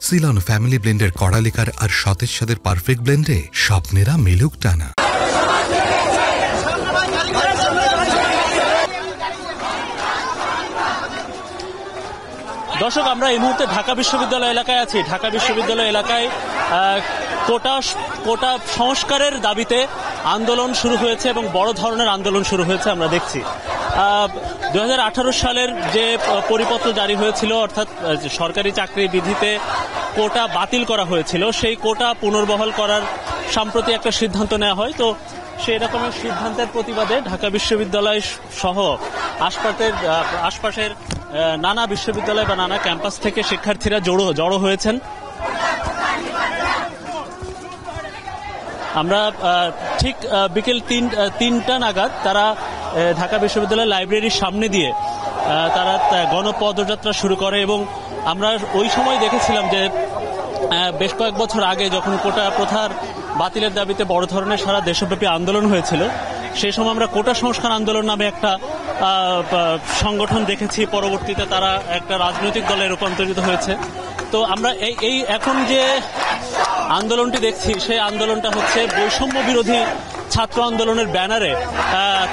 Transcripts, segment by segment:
Ceylon family ব্লেন্ডের কড়ালিকার আর সতেজ স্বাদের perfect ব্লেন্ডে স্বপ্নেরা মেলুক টানা। দর্শক, আমরা এই মুহূর্তে ঢাকা বিশ্ববিদ্যালয় এলাকায় আছি। ঢাকা বিশ্ববিদ্যালয় এলাকায় কোটা সংস্কারের দাবিতে আন্দোলন শুরু হয়েছে এবং বড় ধরনের আন্দোলন শুরু হয়েছে। আমরা দেখছি 2018 সালের যে পরিপত্র জারি হয়েছিল, অর্থাৎ সরকারি চাকরি বিধিতে কোটা বাতিল করা হয়েছিল, সেই কোটা পুনর্বহাল করার সম্প্রতি একটা সিদ্ধান্ত নেওয়া হয়। তো সেই রকমের সিদ্ধান্তের প্রতিবাদে ঢাকা বিশ্ববিদ্যালয় সহ আশপাশের নানা বিশ্ববিদ্যালয় বা নানা ক্যাম্পাস থেকে শিক্ষার্থীরা জড়ো হয়েছেন। আমরা ঠিক বিকেল 3টা নাগাদ তারা ঢাকা বিশ্ববিদ্যালয় লাইব্রেরির সামনে দিয়ে তারা গণপদযাত্রা শুরু করে এবং আমরা ওই সময় দেখেছিলাম যে বেশ কয়েক বছর আগে যখন কোটা প্রথার বাতিলের দাবিতে বড় ধরনের সারা দেশব্যাপী আন্দোলন হয়েছিল, সেই সময় আমরা কোটা সংস্কার আন্দোলন নামে একটা সংগঠন দেখেছি। পরবর্তীতে তারা একটা রাজনৈতিক দলে রূপান্তরিত হয়েছে। তো আমরা এই এখন যে আন্দোলনটি দেখছি, সেই আন্দোলনটা হচ্ছে বৈষম্য বিরোধী ছাত্র আন্দোলনের ব্যানারে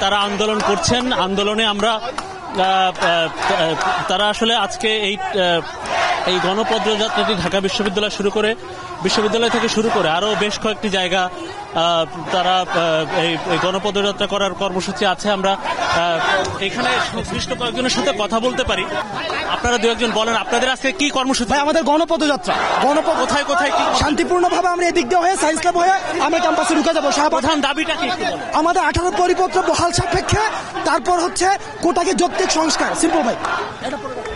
তারা আন্দোলন করছেন। আন্দোলনে আমরা তারা আসলে আজকে এই গণপদযাত্রাটি ঢাকা বিশ্ববিদ্যালয় থেকে শুরু করে আরো বেশ কয়েকটি জায়গা তারা এই গণপদযাত্রা করার কর্মসূচি আছে। আমরা এখানে সংশ্লিষ্ট কয়েকজনের সাথে কথা বলতে পারি। আপনারা দু একজন বলেন, আপনাদের আজকে কি কর্মসূচি? আমাদের গণপদযাত্রা কোথায় কি শান্তিপূর্ণভাবে আমরা এদিক দিয়ে হয়ে সায়েন্স ক্লাব হয়ে আমরা ক্যাম্পাসে ঢুকে যাবো। প্রধান দাবিটা কি? আমাদের 18 পরিপত্র বহাল সাপেক্ষে, তারপর হচ্ছে কোটাকে যৌক্তিক সংস্কার। সিম্পল ভাই,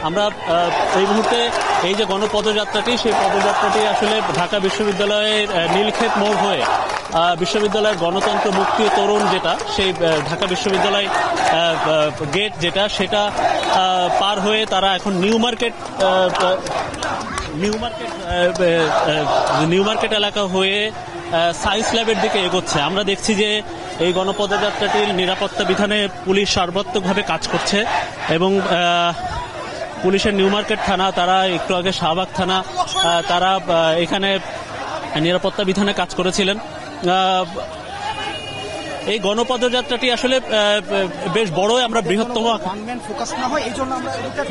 আমরা এই মুহূর্তে এই যে গণপদযাত্রাটি, সেই পদযাত্রাটি আসলে ঢাকা বিশ্ববিদ্যালয়ের নীলক্ষেত মোড় হয়ে বিশ্ববিদ্যালয়ের গণতন্ত্র মুক্তি তরুণ যেটা, সেই ঢাকা বিশ্ববিদ্যালয় গেট যেটা, সেটা পার হয়ে তারা এখন নিউ মার্কেট এলাকা হয়ে সায়েন্স ল্যাবের দিকে এগোচ্ছে। আমরা দেখছি যে এই গণপদযাত্রাটির নিরাপত্তা বিধানে পুলিশ সর্বাত্মকভাবে কাজ করছে এবং পুলিশের নিউ মার্কেট থানা, তারা একটু আগে শাহবাগ থানা, তারা এখানে নিরাপত্তা বিধানে কাজ করেছিলেন। এই গণপদযাত্রাটি আসলে বেশ বড়, আমরা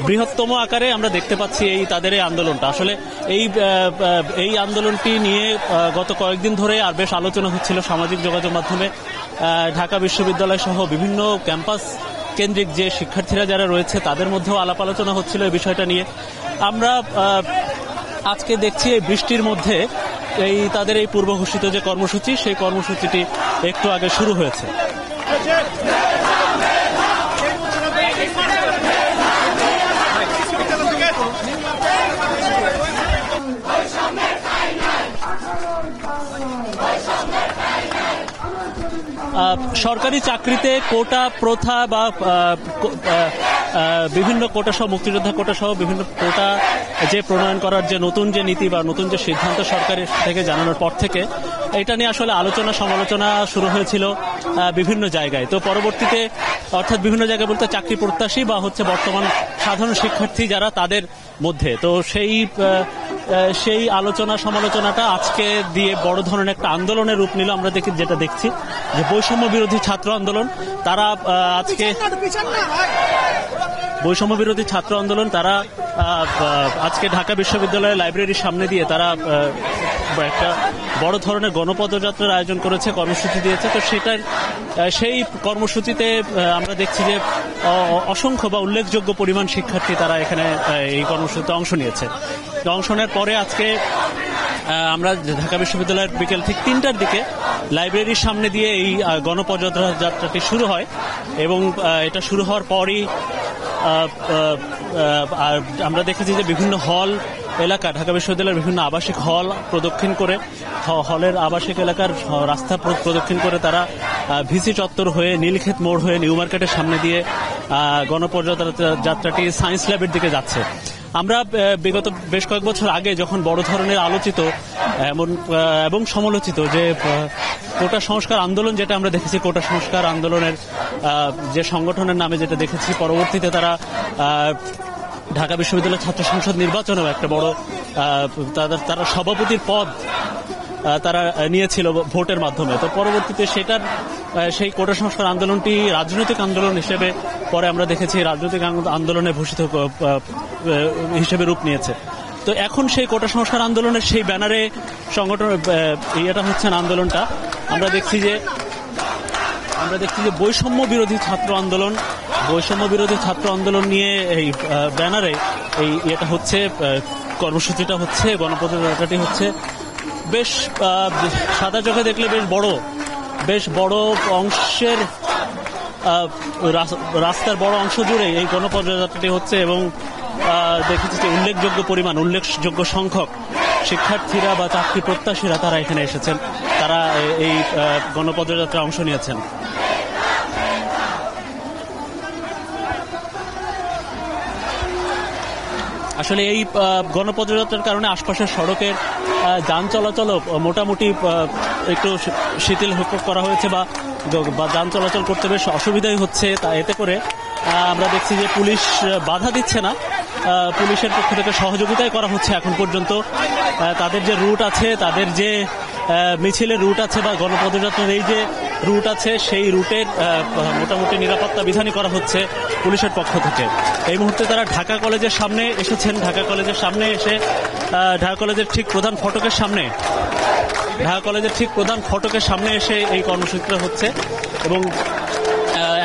বৃহত্তম আকারে আমরা দেখতে পাচ্ছি তাদের এই আন্দোলনটা। আসলে এই আন্দোলনটি নিয়ে গত কয়েকদিন ধরে আর বেশ আলোচনা হচ্ছিল সামাজিক যোগাযোগ মাধ্যমে। ঢাকা বিশ্ববিদ্যালয় সহ বিভিন্ন ক্যাম্পাস কেন্দ্রিক যে শিক্ষার্থীরা যারা রয়েছে তাদের মধ্যেও আলাপ আলোচনা হচ্ছিল এই বিষয়টা নিয়ে। আমরা আজকে দেখছি এই বৃষ্টির মধ্যে তাদের এই পূর্ব ঘোষিত যে কর্মসূচি, সেই কর্মসূচিটি একটু আগে শুরু হয়েছে। সরকারি চাকরিতে কোটা প্রথা বা বিভিন্ন কোটা সহ, মুক্তিযোদ্ধা কোটা সহ বিভিন্ন কোটা যে প্রণয়ন করার যে নতুন যে নীতি বা নতুন যে সিদ্ধান্ত সরকারের থেকে জানানোর পর থেকে এটা নিয়ে আসলে আলোচনা সমালোচনা শুরু হয়েছিল বিভিন্ন জায়গায়। তো পরবর্তীতে, অর্থাৎ বিভিন্ন জায়গায় বলতে চাকরি প্রত্যাশী বা হচ্ছে বর্তমান সাধারণ শিক্ষার্থী যারা, তাদের মধ্যে। তো সেই আলোচনা সমালোচনাটা আজকে দিয়ে বড় ধরনের একটা আন্দোলনের রূপ নিল। আমরা যেটা দেখছি যে বৈষম্য বিরোধী ছাত্র আন্দোলন, তারা আজকে বৈষম্য বিরোধী ছাত্র আন্দোলন তারা আজকে ঢাকা বিশ্ববিদ্যালয়ের লাইব্রেরির সামনে দিয়ে তারা একটা বড় ধরনের গণপদযাত্রার আয়োজন করেছে, কর্মসূচি দিয়েছে। তো সেই কর্মসূচিতে আমরা দেখছি যে অসংখ্য বা উল্লেখযোগ্য পরিমাণ শিক্ষার্থী তারা এখানে এই কর্মসূচিতে অংশ নিয়েছে। অংশ নেওয়ার পরে আজকে আমরা ঢাকা বিশ্ববিদ্যালয়ের বিকেল ঠিক 3টার দিকে লাইব্রেরির সামনে দিয়ে এই গণপদযাত্রাটি শুরু হয় এবং এটা শুরু হওয়ার পরই আমরা দেখেছি যে বিভিন্ন হল এলাকা, ঢাকা বিশ্ববিদ্যালয়ের বিভিন্ন আবাসিক হল প্রদক্ষিণ করে, হলের আবাসিক এলাকার রাস্তা প্রদক্ষিণ করে তারা ভিসি চত্বর হয়ে নীলক্ষেত মোড় হয়ে নিউ মার্কেটের সামনে দিয়ে গণপদযাত্রাটি সায়েন্স ল্যাবের দিকে যাচ্ছে। আমরা বিগত বেশ কয়েক বছর আগে যখন বড় ধরনের আলোচিত এবং সমালোচিত যে কোটা সংস্কার আন্দোলন, যেটা আমরা দেখেছি, কোটা সংস্কার আন্দোলনের যে সংগঠনের নামে যেটা দেখেছি, পরবর্তীতে তারা ঢাকা বিশ্ববিদ্যালয় ছাত্র সংসদ নির্বাচনেও একটা বড় তারা সভাপতির পদ তারা নিয়েছিল ভোটের মাধ্যমে। তো পরবর্তীতে সেই কোটা সংস্কার আন্দোলনটি রাজনৈতিক আন্দোলন হিসেবে পরে আমরা দেখেছি রাজনৈতিক আন্দোলনে ভূষিত হিসেবে রূপ নিয়েছে। তো এখন সেই কোটা সংস্কার আন্দোলনের সেই ব্যানারে সংগঠন এটা হচ্ছে আন্দোলনটা আমরা দেখছি যে বৈষম্য বিরোধী ছাত্র আন্দোলন নিয়ে এই ব্যানারে এটা হচ্ছে কর্মসূচিটা হচ্ছে গণপদযাত্রাটি হচ্ছে বেশ সাদা চোখে দেখলে বেশ বড় অংশের রাস্তার বড় অংশ জুড়ে এই গণপদযাত্রাটি হচ্ছে এবং দেখেছি যে উল্লেখযোগ্য সংখ্যক শিক্ষার্থীরা বা চাকরি প্রত্যাশীরা তারা এখানে এসেছেন, তারা এই গণপদযাত্রায় অংশ নিয়েছেন। আসলে এই গণপদযাত্রার কারণে আশপাশের সড়কের যান চলাচলও মোটামুটি একটু শিথিল করা হয়েছে বা যান চলাচল করতে বেশ অসুবিধাই হচ্ছে। তা এতে করে আমরা দেখছি যে পুলিশ বাধা দিচ্ছে না, পুলিশের পক্ষ থেকে সহযোগিতাই করা হচ্ছে এখন পর্যন্ত। তাদের যে রুট আছে, তাদের যে মিছিলের রুট আছে বা গণপদযাত্রার এই যে রুট আছে, সেই রুটের মোটামুটি নিরাপত্তা বিধানই করা হচ্ছে পুলিশের পক্ষ থেকে। এই মুহূর্তে তারা ঢাকা কলেজের সামনে এসেছেন। ঢাকা কলেজের ঠিক প্রধান ফটকের সামনে এসে এই কর্মসূচিটা হচ্ছে এবং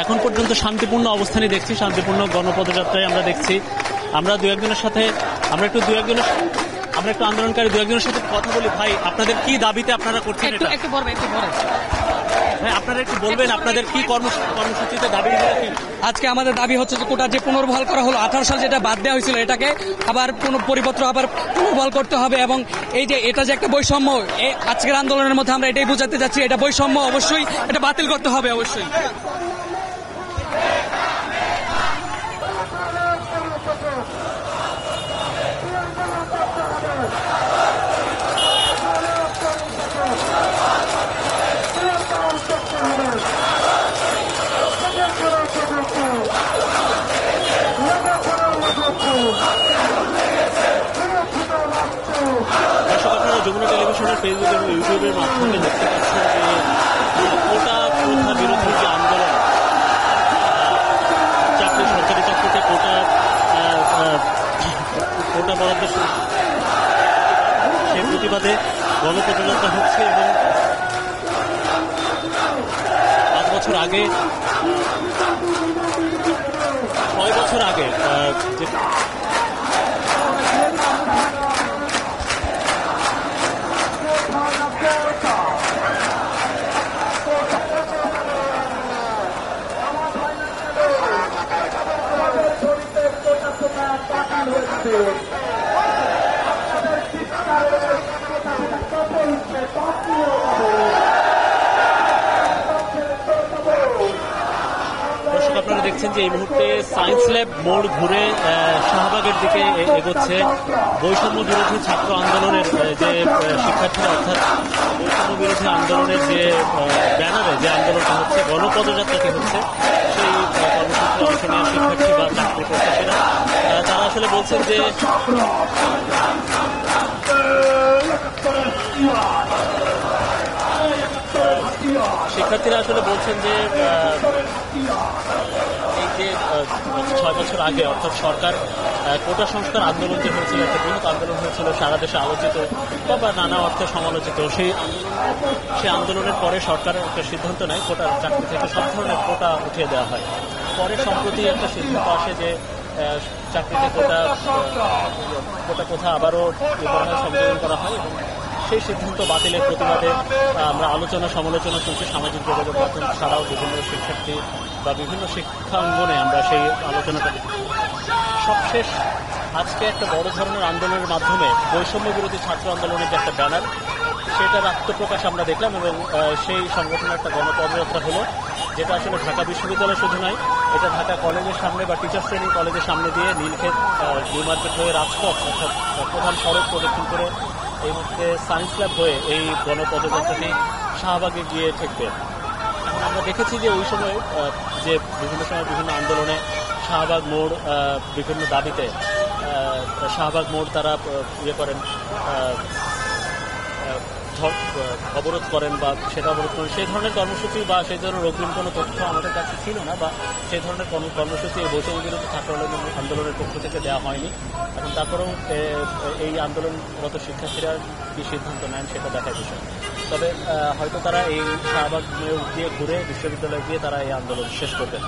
এখন পর্যন্ত শান্তিপূর্ণ অবস্থানই দেখছি, শান্তিপূর্ণ গণপদযাত্রায় আমরা দেখছি। আমরা একটু আন্দোলনকারী দু একজনের সাথে কথা বলি। ভাই, আপনাদের কি দাবিতে আপনারা করছেন এটা? হ্যাঁ, আপনারা একটু বলবেন আপনাদের কি কর্মসূচিতে দাবি? আজকে আমাদের দাবি হচ্ছে যে কোটা যে পুনর্বহাল করা হলো 18 সাল যেটা বাদ দেওয়া হয়েছিল, এটাকে আবার পরিপত্র আবার পুনর্বহাল করতে হবে এবং এটা যে একটা বৈষম্য, আজকের আন্দোলনের মধ্যে আমরা এটাই বোঝাতে যাচ্ছি, এটা বৈষম্য অবশ্যই এটা বাতিল করতে হবে অবশ্যই। যমুনা টেলিভিশনের ফেসবুক এবং ইউটিউবের মাধ্যমে দেখতে পাচ্ছেন যে কোটা প্রথা বিরোধী যে আন্দোলন, সরকারি চাকরিতে কোটা বরাদ্দ, সেই প্রতিবাদে গণপদযাত্রা হচ্ছে এবং 6 বছর আগে আপনারা দেখছেন যে এই মুহূর্তে সায়েন্স ল্যাব মোড় ঘুরে শাহবাগের দিকে এগোচ্ছে বৈষম্য বিরোধী ছাত্র আন্দোলনের যে শিক্ষার্থীরা, অর্থাৎ বৈষম্য বিরোধী আন্দোলনের যে ব্যানারে যে আন্দোলনটা হচ্ছে, গণপদযাত্রাটি হচ্ছে, সেই কর্মসূচিতে অংশ নেওয়া শিক্ষার্থী বা চাকরি প্রত্যাশীরা তারা আসলে বলছেন যে শিক্ষার্থীরা আসলে বলছেন যে এই যে 6 বছর আগে অর্থাৎ সরকার কোটা সংস্কার আন্দোলন যে হয়েছিল, একটা বৃহৎ আন্দোলন হয়েছিল, সারা দেশে আলোচিত বা নানা অর্থে সমালোচিত, সেই আন্দোলনের পরে সরকার একটা সিদ্ধান্ত নেয় কোটা চাকরি থেকে সব ধরনের কোটা উঠিয়ে দেওয়া হয়। পরে সম্প্রতি একটা সিদ্ধান্ত আসে যে চাকরিতে কোটা প্রথা আবারও সংযোজন করা হয় এবং সেই সিদ্ধান্ত বাতিলের প্রতিবাদে আমরা আলোচনা সমালোচনা শুনছি সামাজিক যোগাযোগ মাধ্যম ছাড়াও বিভিন্ন শিক্ষার্থী বা বিভিন্ন শিক্ষাঙ্গনে আমরা সেই আলোচনাটা দেখি। সবশেষ আজকে একটা বড় ধরনের আন্দোলনের মাধ্যমে বৈষম্য বিরোধী ছাত্র আন্দোলনের যে একটা ব্যানার, সেটার আত্মপ্রকাশ আমরা দেখলাম এবং সেই সংগঠনের একটা গণপদযাত্রা হলো, যেটা আসলে ঢাকা বিশ্ববিদ্যালয় শুধু নয়, এটা ঢাকা কলেজের সামনে বা টিচার্স ট্রেনিং কলেজের সামনে দিয়ে নীলক্ষেত নিউ মার্কেট হয়ে রাজপথ অর্থাৎ প্রধান সড়ক প্রদক্ষিণ করে এই মুহূর্তে সায়েন্স ল্যাব হয়ে এই গণপদযাত্রাটি শাহবাগে গিয়ে ঠেকবে। এখন আমরা দেখেছি যে ওই সময় যে বিভিন্ন সময় বিভিন্ন আন্দোলনে শাহবাগ মোড় বিভিন্ন দাবিতে শাহবাগ মোড় তারা ইয়ে করেন, অবরোধ করেন বা সেটা অবরোধ করেন, সেই ধরনের কর্মসূচি বা সেই ধরনের অগ্রিম কোনো তথ্য আমাদের কাছে ছিল না, বা সেই ধরনের কর্মসূচি এই বৈষম্য বিরোধী ছাত্র আন্দোলনের পক্ষ থেকে দেওয়া হয়নি। এখন তারপরেও এই আন্দোলনরত শিক্ষার্থীরা কি সিদ্ধান্ত নেন সেটা দেখার বিষয়। তবে হয়তো তারা এই শাহবাগ দিয়ে ঘুরে বিশ্ববিদ্যালয়ে গিয়ে তারা এই আন্দোলন শেষ করবেন।